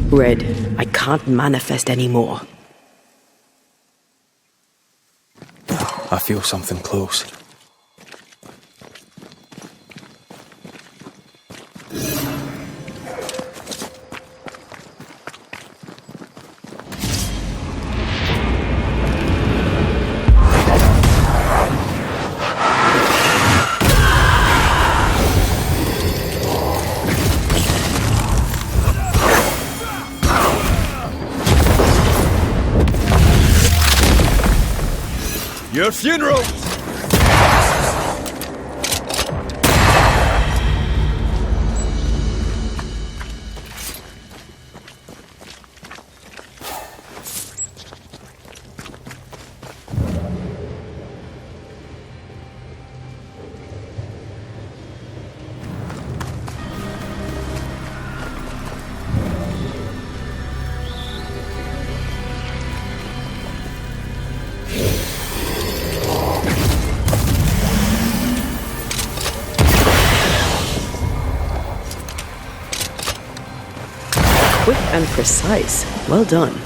Red, I can't manifest anymore. I feel something close. Your funeral! Quick and precise. Well done.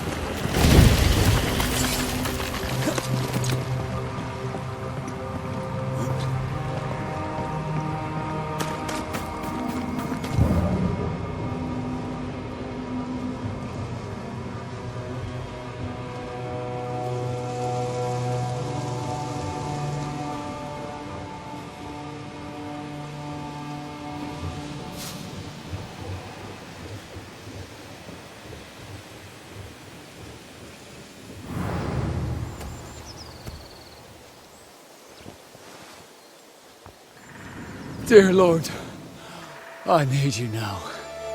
Dear Lord, I need you now.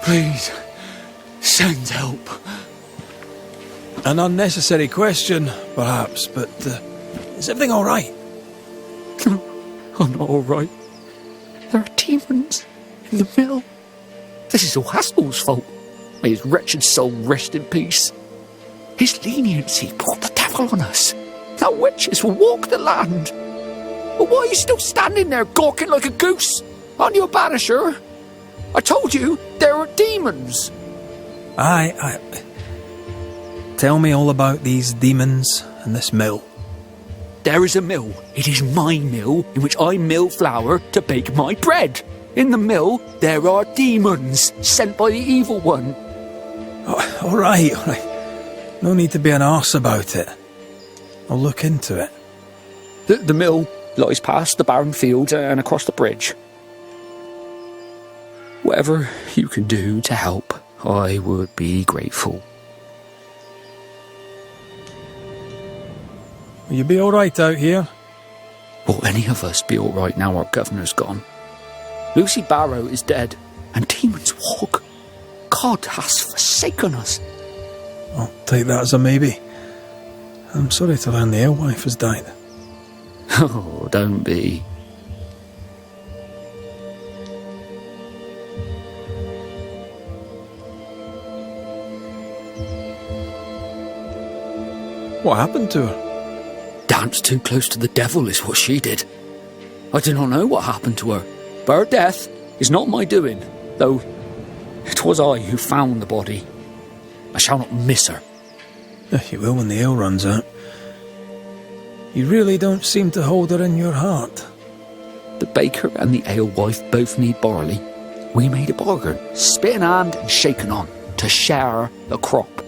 Please, send help. An unnecessary question, perhaps, but is everything all right? I'm not all right. There are demons in the mill. This is all Haskell's fault. May his wretched soul rest in peace. His leniency brought the devil on us. Now witches will walk the land. But why are you still standing there gawking like a goose? Aren't you a banisher? I told you there are demons. Aye. Tell me all about these demons and this mill. There is a mill. It is my mill, in which I mill flour to bake my bread. In the mill, there are demons, sent by the evil one. Oh, all right. No need to be an arse about it. I'll look into it. The mill lies past the barren field and across the bridge. Whatever you can do to help, I would be grateful. Will you be all right out here? Will any of us be all right now our governor's gone? Lucy Barrow is dead, and demons walk. God has forsaken us. I'll take that as a maybe. I'm sorry to learn the alewife has died. Oh, don't be. What happened to her? Danced too close to the devil is what she did. I do not know what happened to her, but her death is not my doing, though it was I who found the body. I shall not miss her. You will when the ale runs out. You really don't seem to hold her in your heart. The baker and the alewife both need barley. We made a bargain, spit in hand and shaken on, to share the crop.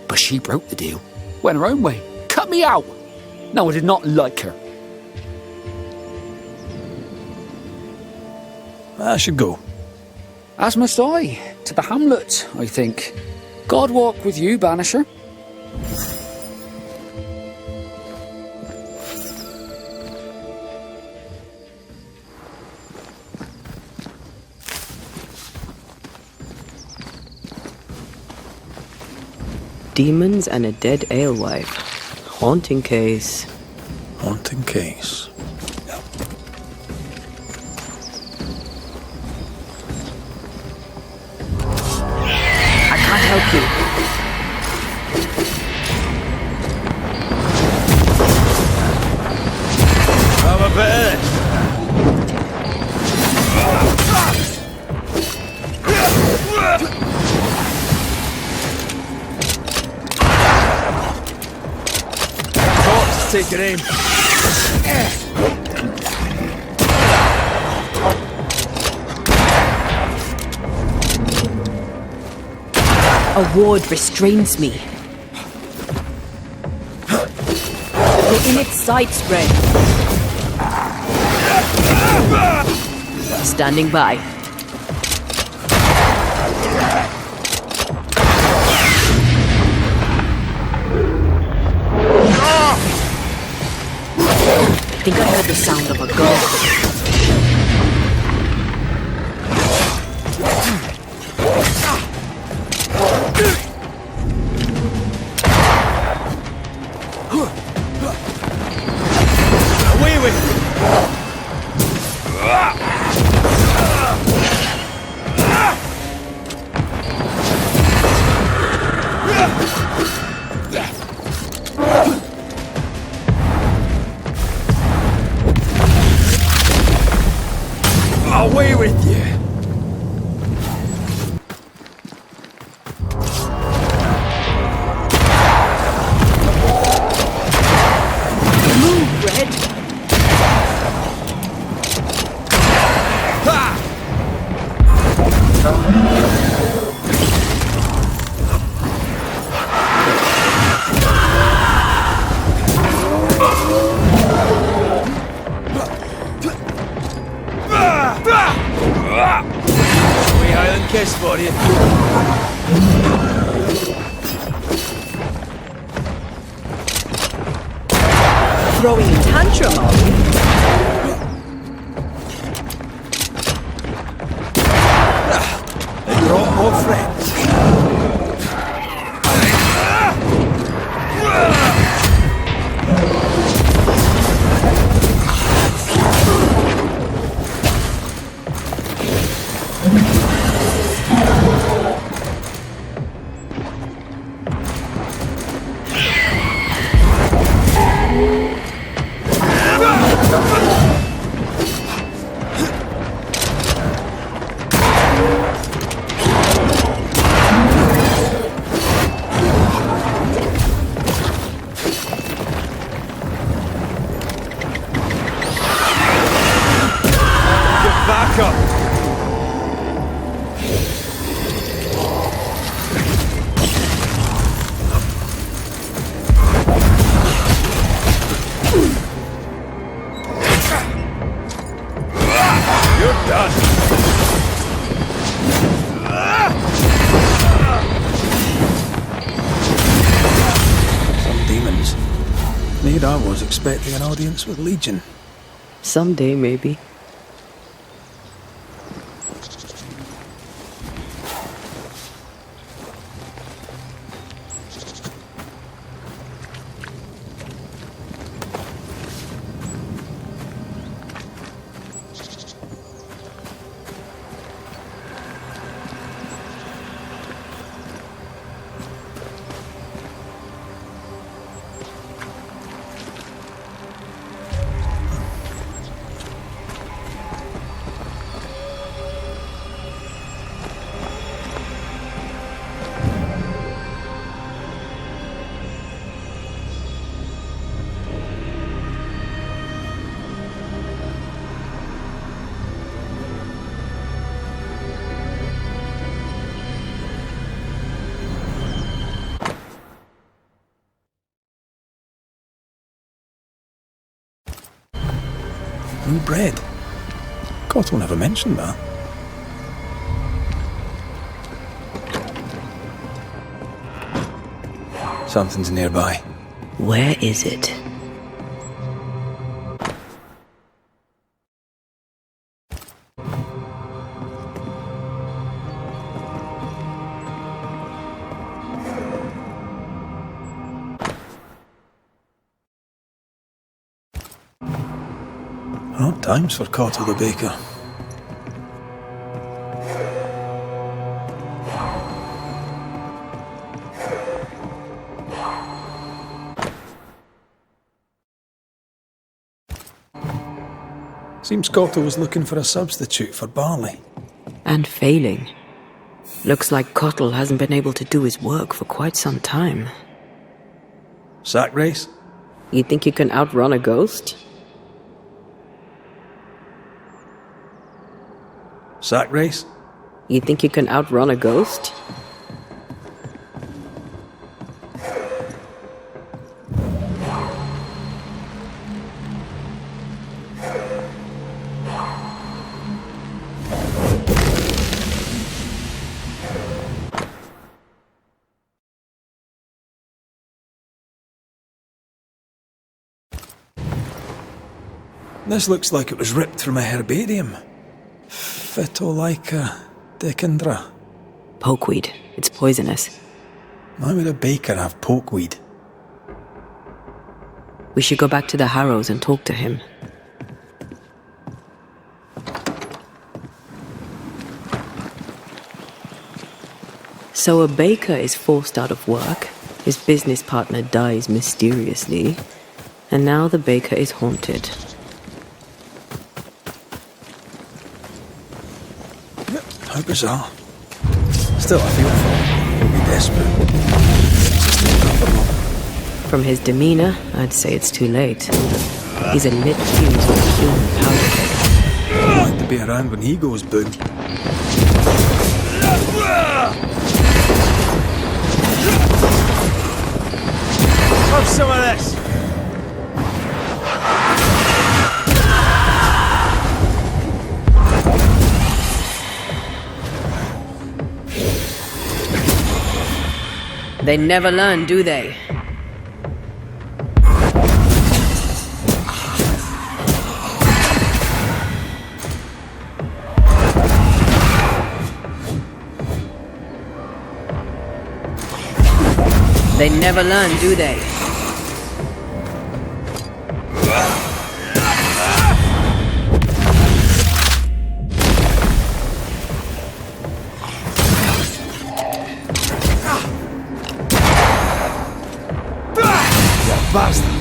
But she broke the deal, went her own way, cut me out. No, I did not like her. I should go. As must I, to the hamlet, I think. God walk with you, Banisher. Demons and a dead alewife. Haunting case. Haunting case. I can't help you. Have a bed. take your aim. A ward restrains me. Within its sight spread. Standing by. I think I heard the sound of a gun. Away with you! Move, Red! Ha! Wee Highland kiss for you. Throwing a tantrum, are we? They brought more friends. Back up! You're done! Some demons. Need I was expecting an audience with Legion. Someday, maybe. New bread. Cottle never mentioned that. Something's nearby. Where is it? Odd times for Cottle the baker. Seems Cottle was looking for a substitute for barley. And failing. Looks like Cottle hasn't been able to do his work for quite some time. Sack race? You think you can outrun a ghost? Sack race? You think you can outrun a ghost? This looks like it was ripped from a herbarium. Phytolaica decandra. Pokeweed. It's poisonous. Why would a baker have pokeweed? We should go back to the Harrows and talk to him. So a baker is forced out of work, his business partner dies mysteriously, and now the baker is haunted. How bizarre. Still, I feel for him. He'll be desperate. Just up a moment. From his demeanor, I'd say it's too late. He's a lit fuse with a human powder keg. I'd like to be around when he goes boom. Have some of this! They never learn, do they? They never learn, do they? Bastard!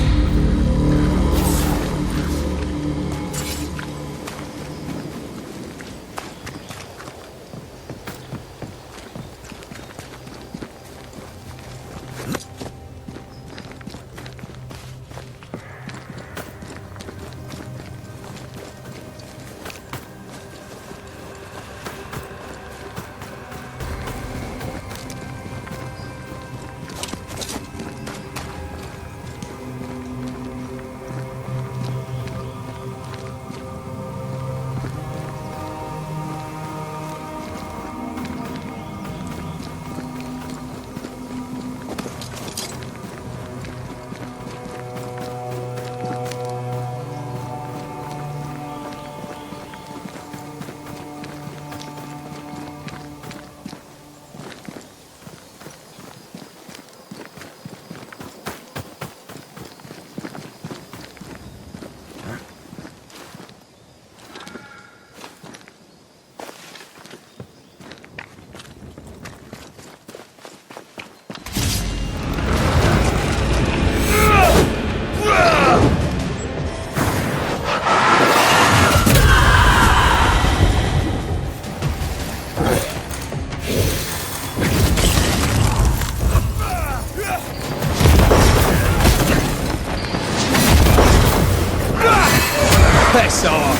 Piss off!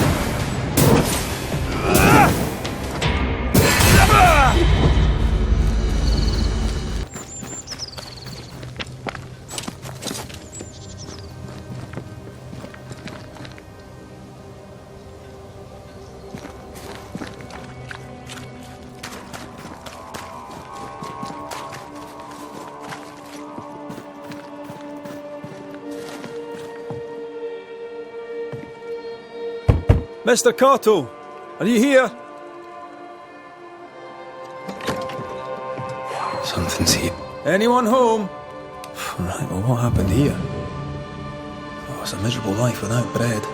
Mr. Cotto, are you here? Something's here. Anyone home? Right, well, what happened here? Oh, it's a miserable life without bread.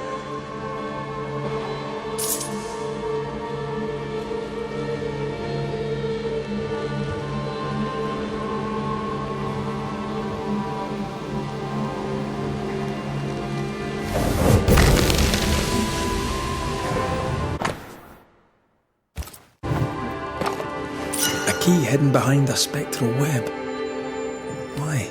Key hidden behind a spectral web. Why?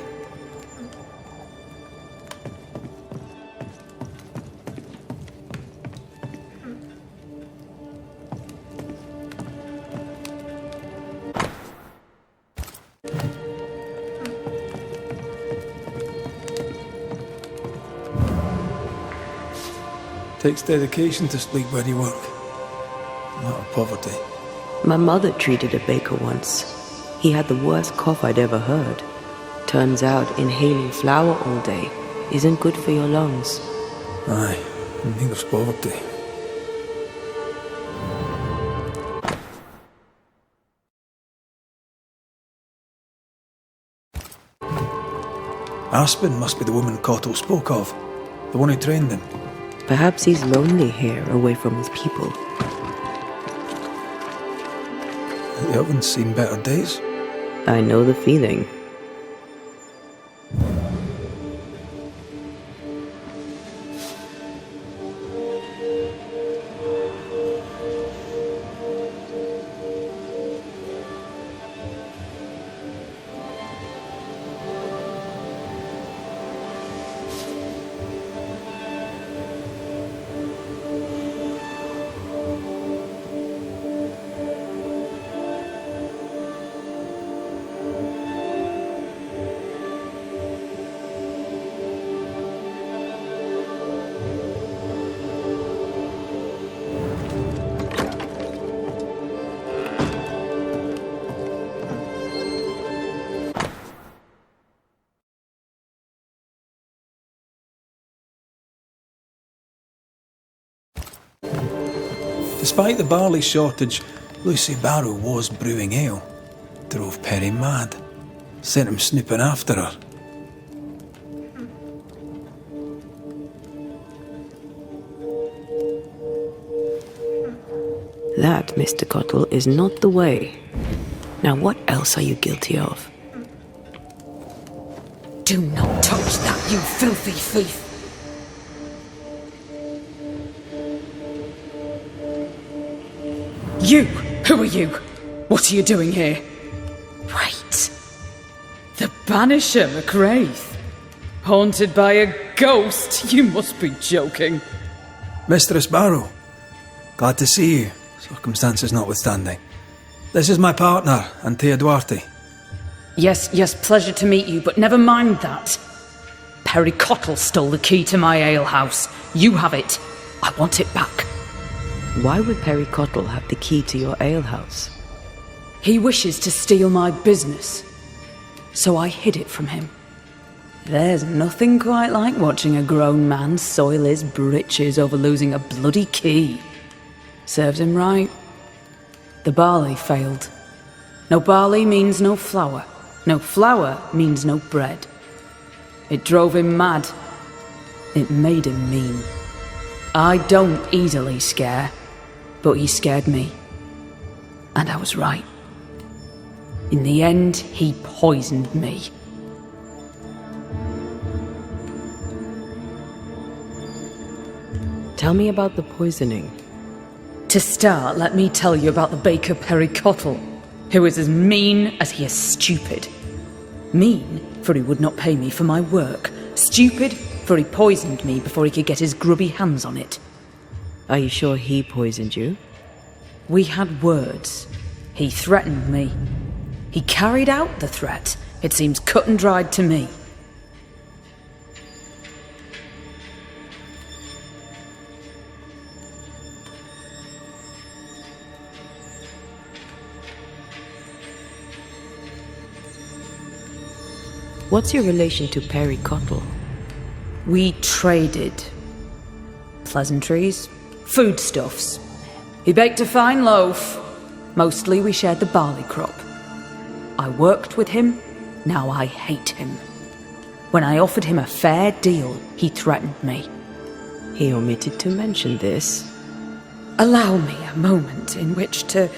Takes dedication to sleep where you work. Not of poverty. My mother treated a baker once. He had the worst cough I'd ever heard. Turns out inhaling flour all day isn't good for your lungs. Aye, neither's poverty. Aspen must be the woman Cottle spoke of, the one who trained him. Perhaps he's lonely here, away from his people. You haven't seen better days. I know the feeling. Despite the barley shortage, Lucy Barrow was brewing ale. Drove Perry mad. Sent him snooping after her. That, Mr. Cottle, is not the way. Now what else are you guilty of? Do not touch that, you filthy thief! You! Who are you? What are you doing here? Wait. The Banisher McRaith? Haunted by a ghost? You must be joking. Mistress Barrow, glad to see you, circumstances notwithstanding. This is my partner, Antea Duarte. Yes, pleasure to meet you, but never mind that. Perry Cottle stole the key to my alehouse. You have it. I want it back. Why would Perry Cottle have the key to your alehouse? He wishes to steal my business, so I hid it from him. There's nothing quite like watching a grown man soil his britches over losing a bloody key. Serves him right. The barley failed. No barley means no flour. No flour means no bread. It drove him mad. It made him mean. I don't easily scare, but he scared me. And I was right. In the end, he poisoned me. Tell me about the poisoning. To start, let me tell you about the baker Perry Cottle, who is as mean as he is stupid. Mean, for he would not pay me for my work. Stupid, for he poisoned me before he could get his grubby hands on it. Are you sure he poisoned you? We had words. He threatened me. He carried out the threat. It seems cut and dried to me. What's your relation to Perry Cottle? We traded. Pleasantries, foodstuffs. He baked a fine loaf. Mostly we shared the barley crop. I worked with him, now I hate him. When I offered him a fair deal, he threatened me. He omitted to mention this. Allow me a moment in which to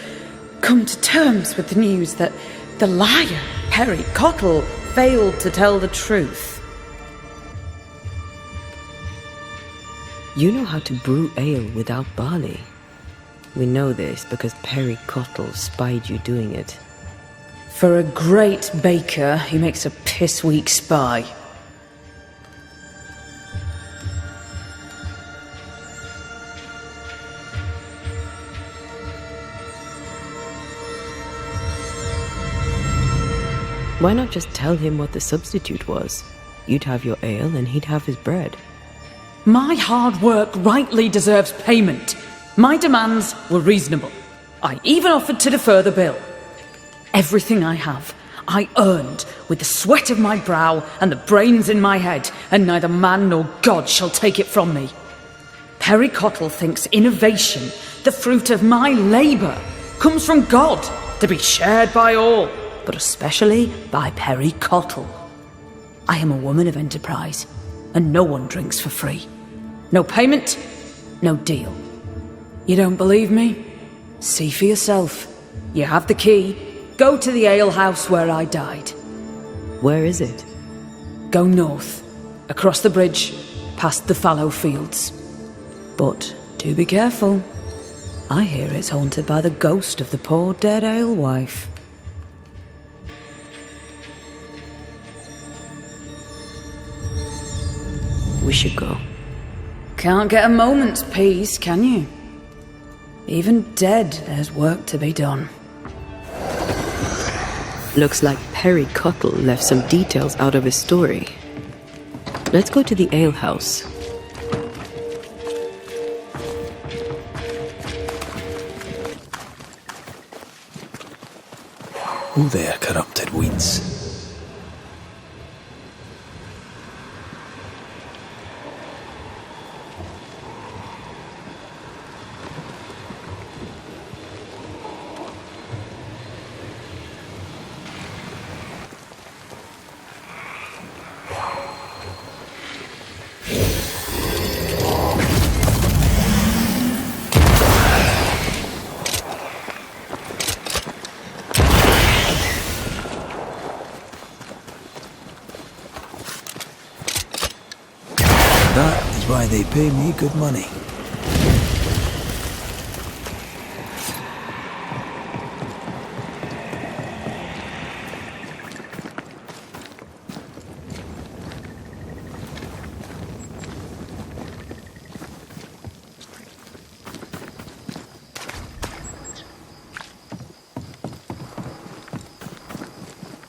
come to terms with the news that the liar, Perry Cottle, failed to tell the truth. You know how to brew ale without barley. We know this because Perry Cottle spied you doing it. For a great baker, he makes a piss-weak spy. Why not just tell him what the substitute was? You'd have your ale and he'd have his bread. My hard work rightly deserves payment. My demands were reasonable. I even offered to defer the bill. Everything I have, I earned with the sweat of my brow and the brains in my head, and neither man nor God shall take it from me. Perry Cottle thinks innovation, the fruit of my labour, comes from God, to be shared by all, but especially by Perry Cottle. I am a woman of enterprise, and no one drinks for free. No payment, no deal. You don't believe me? See for yourself. You have the key. Go to the alehouse where I died. Where is it? Go north, across the bridge, past the fallow fields. But do be careful. I hear it's haunted by the ghost of the poor dead alewife. We should go. Can't get a moment's peace, can you? Even dead, there's work to be done. Looks like Perry Cottle left some details out of his story. Let's go to the alehouse. Who there, corrupted weeds? That is why they pay me good money.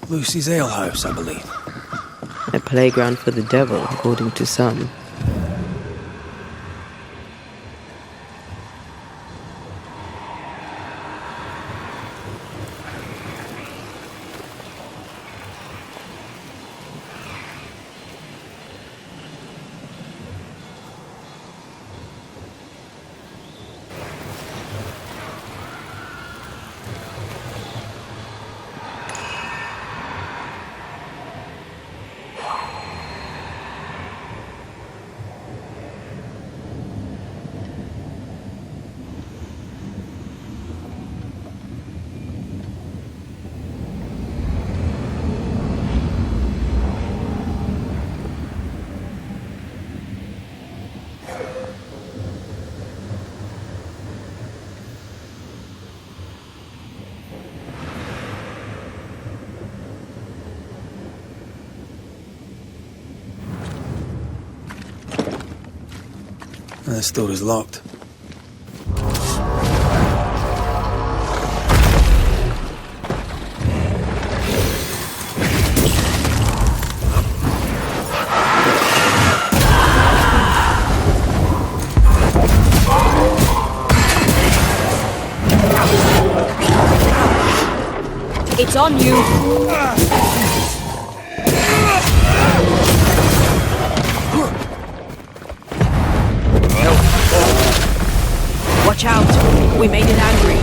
Lucy's alehouse, I believe. A playground for the devil, according to some. This door is locked. It's on you. Watch out! We made it angry.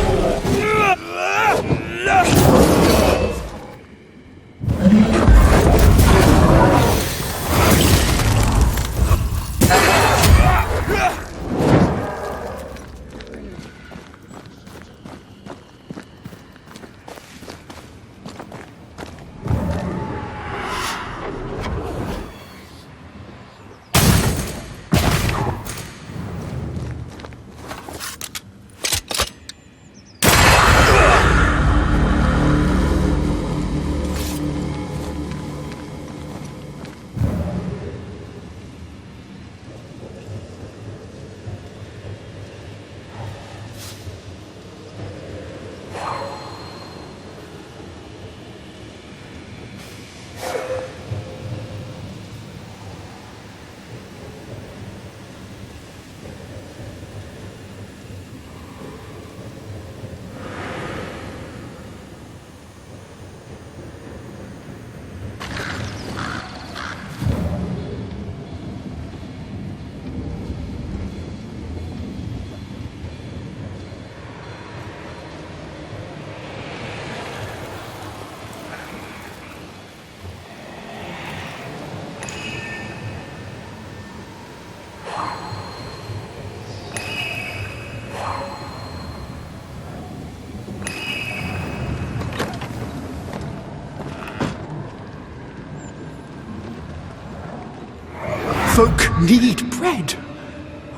Folk need bread.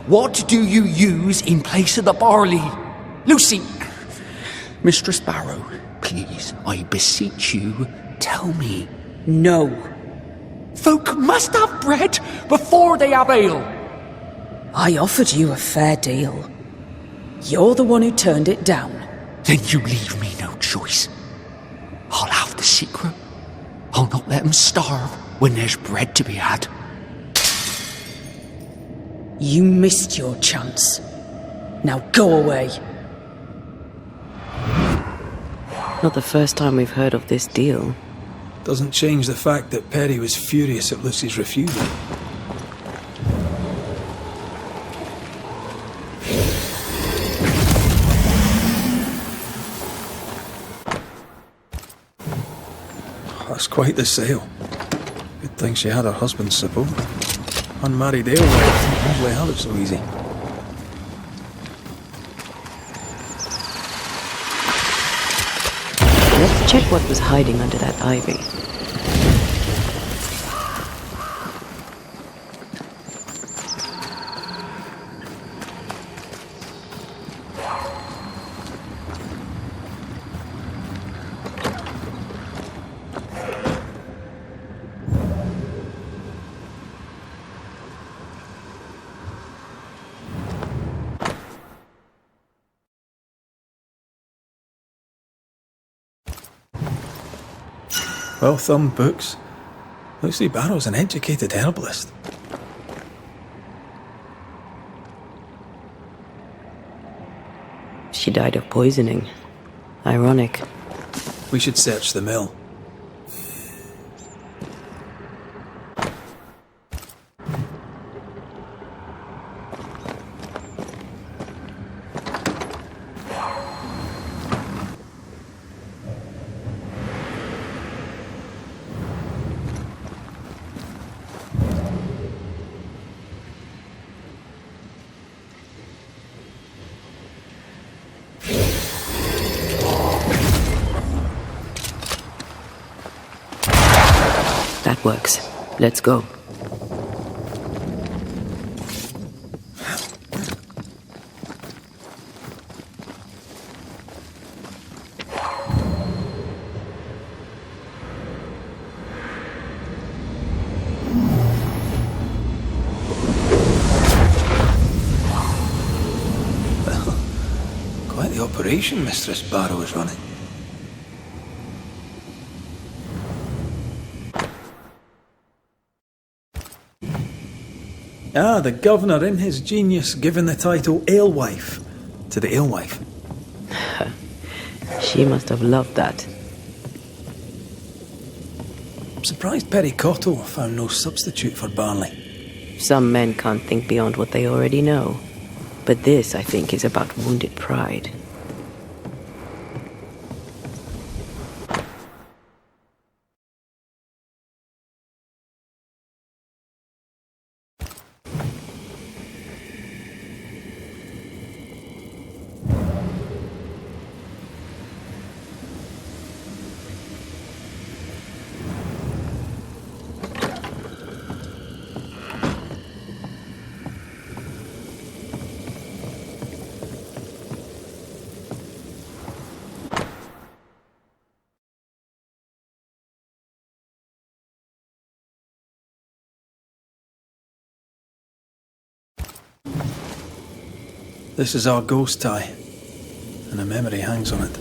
What do you use in place of the barley? Lucy! Mistress Barrow, please, I beseech you, tell me. No. Folk must have bread before they have ale. I offered you a fair deal. You're the one who turned it down. Then you leave me no choice. I'll have the secret. I'll not let them starve when there's bread to be had. You missed your chance. Now go away. Not the first time we've heard of this deal. Doesn't change the fact that Perry was furious at Lucy's refusal. That's quite the sale. Good thing she had her husband's support. Unmarried alewives don't usually have it so easy. Let's check what was hiding under that ivy. Well-thumbed books. Lucy Barrow's an educated herbalist. She died of poisoning. Ironic. We should search the mill. That works. Let's go. Quite the operation Mistress Barrow is running. Ah, the governor in his genius given the title alewife to the alewife. She must have loved that. I'm surprised Perry Cottle found no substitute for barley. Some men can't think beyond what they already know. But this, I think, is about wounded pride. This is our ghost tie, and a memory hangs on it.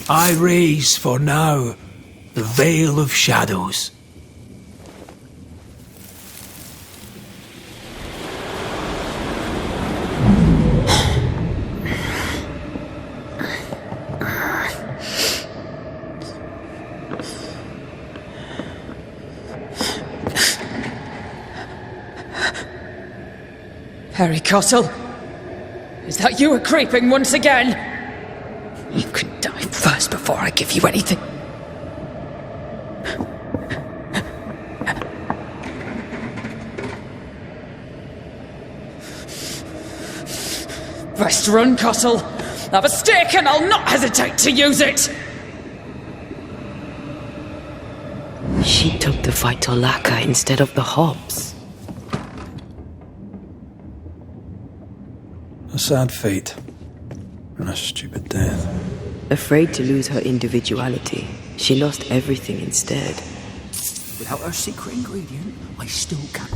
I raise for now the veil of shadows. Perry Cottle, is that you a creeping once again? You could die first before I give you anything. Best run, Cottle. Have a stick and I'll not hesitate to use it. She took the fight to lacquer instead of the hobs. A sad fate. And a stupid death. Afraid to lose her individuality, she lost everything instead. Without her secret ingredient, I still can't.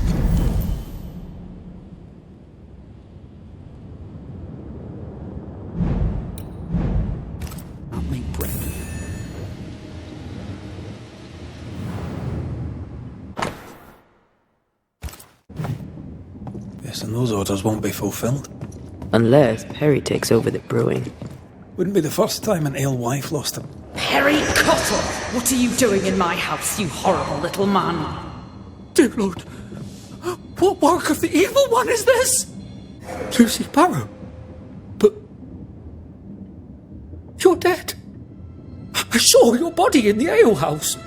I'll make bread. Guessing those orders won't be fulfilled. Unless Perry takes over the brewing. Wouldn't be the first time an alewife lost him. Perry Cottle, what are you doing in my house, you horrible little man? Dear Lord, what work of the evil one is this? Lucy Barrow? But you're dead. I saw your body in the alehouse.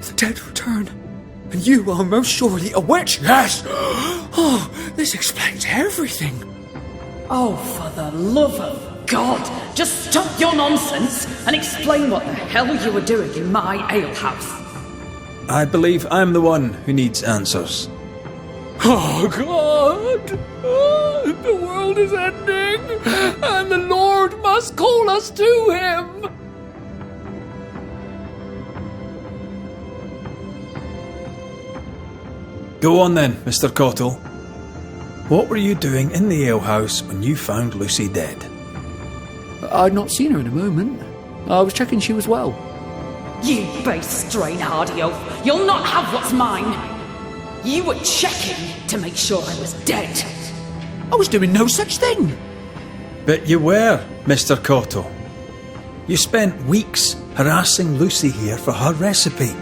The dead return, and you are most surely a witch. Yes! Oh, this explains everything. Oh, for the love of God, just stop your nonsense and explain what the hell you were doing in my alehouse. I believe I'm the one who needs answers. Oh, God! Oh, the world is ending, and the Lord must call us to him! Go on then, Mr. Cottle. What were you doing in the alehouse when you found Lucy dead? I'd not seen her in a moment. I was checking she was well. You base strain-hardy oaf, you'll not have what's mine. You were checking to make sure I was dead. I was doing no such thing. But you were, Mr. Cottle. You spent weeks harassing Lucy here for her recipe.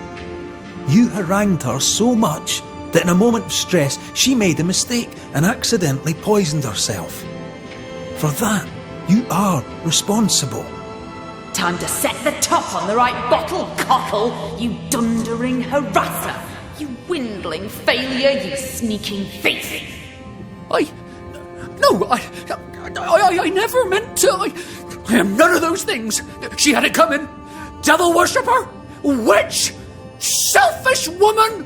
You harangued her so much that in a moment of stress she made a mistake and accidentally poisoned herself. For that, you are responsible. Time to set the top on the right bottle, Cockle, you dundering harasser, you dwindling failure, you sneaking thief. I never meant to. I am none of those things. She had it coming. Devil worshipper, witch, selfish woman.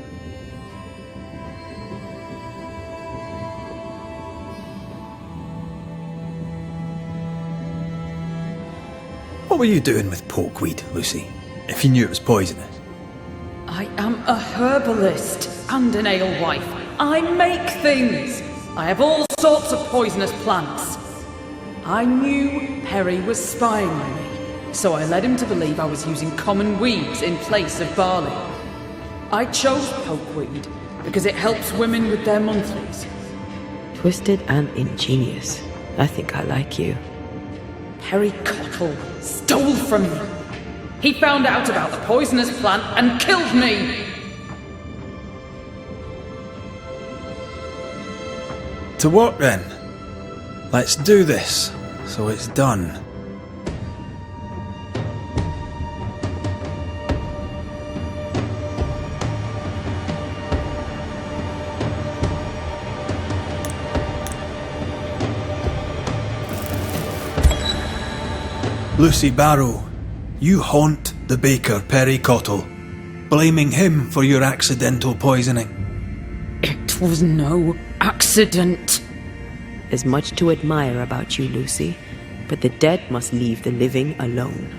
What were you doing with porkweed, Lucy, if you knew it was poisonous? I am a herbalist and an alewife. I make things. I have all sorts of poisonous plants. I knew Perry was spying on me, so I led him to believe I was using common weeds in place of barley. I chose pokeweed because it helps women with their monthlies. Twisted and ingenious. I think I like you. Perry Cottle stole from me. He found out about the poisonous plant and killed me. To work then. Let's do this, so it's done. Lucy Barrow, you haunt the baker Perry Cottle, blaming him for your accidental poisoning. It was no accident. There's much to admire about you, Lucy, but the dead must leave the living alone.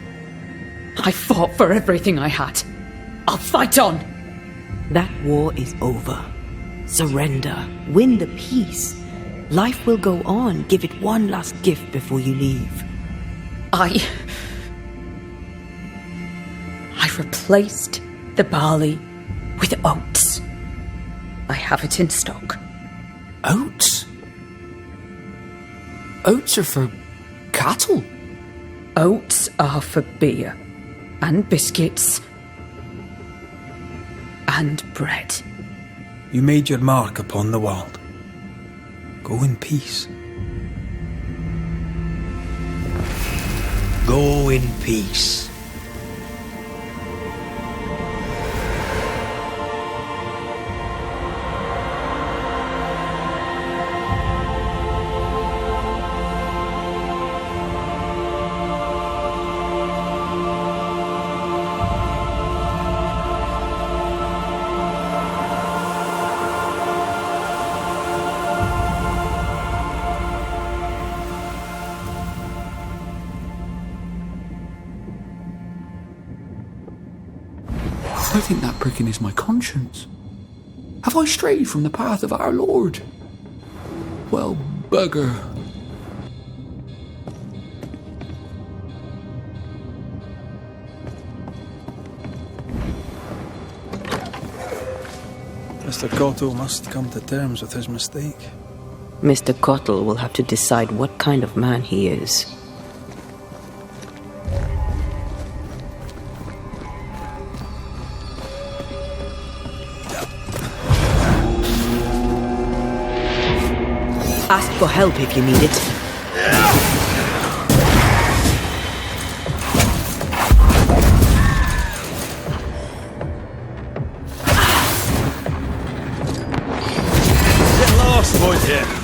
I fought for everything I had. I'll fight on. That war is over. Surrender. Win the peace. Life will go on. Give it one last gift before you leave. I replaced the barley with oats. I have it in stock. Oats? Oats are for cattle. Oats are for beer and biscuits and bread. You made your mark upon the world. Go in peace. Go in peace. I think that pricking is my conscience. Have I strayed from the path of our Lord? Well, bugger. Mr. Cottle must come to terms with his mistake. Mr. Cottle will have to decide what kind of man he is. Ask for help if you need it. Get lost, boys here.